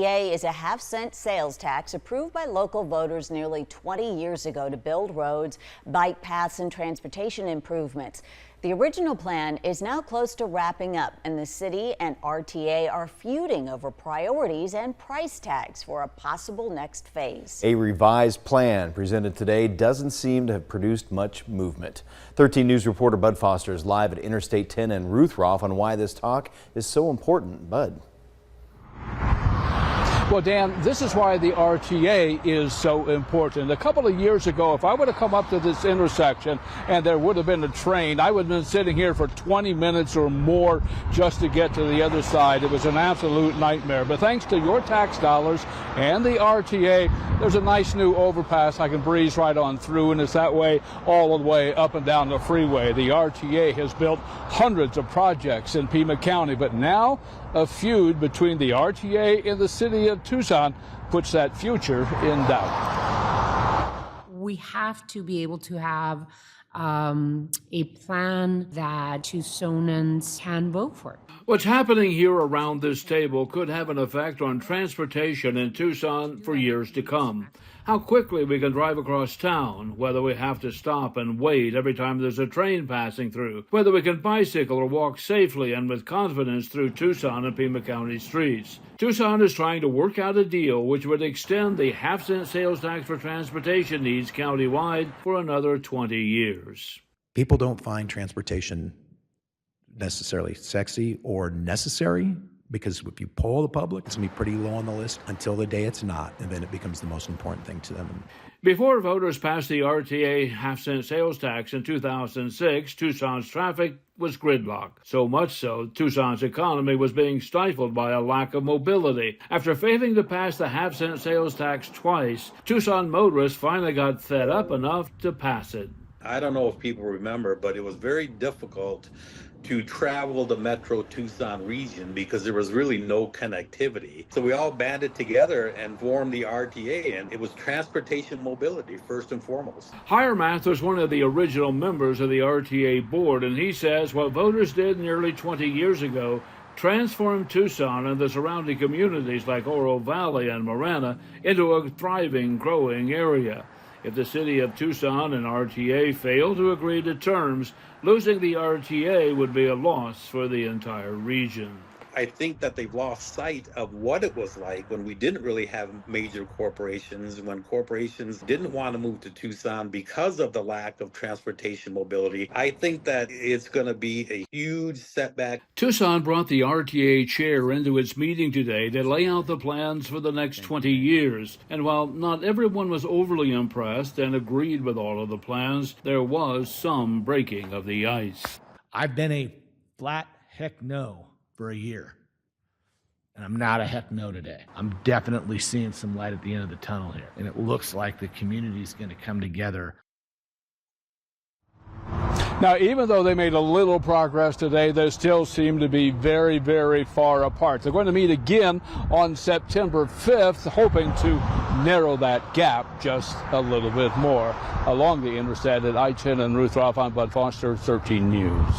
RTA is a half-cent sales tax approved by local voters nearly 20 years ago to build roads, bike paths, and transportation improvements. The original plan is now close to wrapping up, and the city and RTA are feuding over priorities and price tags for a possible next phase. A revised plan presented today doesn't seem to have produced much movement. 13 News reporter Bud Foster is live at Interstate 10 in Ruth Roth on why this talk is so important. Bud. Well, Dan, this is why the RTA is so important. A couple of years ago, if I would have come up to this intersection and there would have been a train, I would have been sitting here for 20 minutes or more just to get to the other side. It was an absolute nightmare. But thanks to your tax dollars and the RTA, there's a nice new overpass I can breeze right on through, and it's that way all the way up and down the freeway. The RTA has built hundreds of projects in Pima County, but now a feud between the RTA and the city of Tucson puts that future in doubt. We have to be able to have a plan that Tucsonans can vote for. What's happening here around this table could have an effect on transportation in Tucson for years to come. How quickly we can drive across town, whether we have to stop and wait every time there's a train passing through, whether we can bicycle or walk safely and with confidence through Tucson and Pima County streets. Tucson is trying to work out a deal which would extend the half-cent sales tax for transportation needs countywide for another 20 years. People don't find transportation necessarily sexy or necessary, because if you poll the public, it's going to be pretty low on the list until the day it's not, and then it becomes the most important thing to them. Before voters passed the RTA half-cent sales tax in 2006, Tucson's traffic was gridlocked. So much so, Tucson's economy was being stifled by a lack of mobility. After failing to pass the half-cent sales tax twice, Tucson motorists finally got fed up enough to pass it. I don't know if people remember, but it was very difficult to travel the metro Tucson region because there was really no connectivity. So we all banded together and formed the RTA, and it was transportation mobility first and foremost. Hiremath was one of the original members of the RTA board, and he says what voters did nearly 20 years ago transformed Tucson and the surrounding communities like Oro Valley and Marana into a thriving, growing area. If the city of Tucson and RTA fail to agree to terms, losing the RTA would be a loss for the entire region. I think that they've lost sight of what it was like when we didn't really have major corporations, when corporations didn't want to move to Tucson because of the lack of transportation mobility. I think that it's going to be a huge setback. Tucson brought the RTA chair into its meeting today to lay out the plans for the next 20 years. And while not everyone was overly impressed and agreed with all of the plans, there was some breaking of the ice. I've been a flat heck no for a year, and I'm not a heck no today. I'm definitely seeing some light at the end of the tunnel here, and it looks like the community is going to come together. Now, even though they made a little progress today, they still seem to be very, very far apart. They're going to meet again on September 5th, hoping to narrow that gap just a little bit more. Along the interstate at I-10 and Ruth Roth, I'm Bud Foster, 13 News.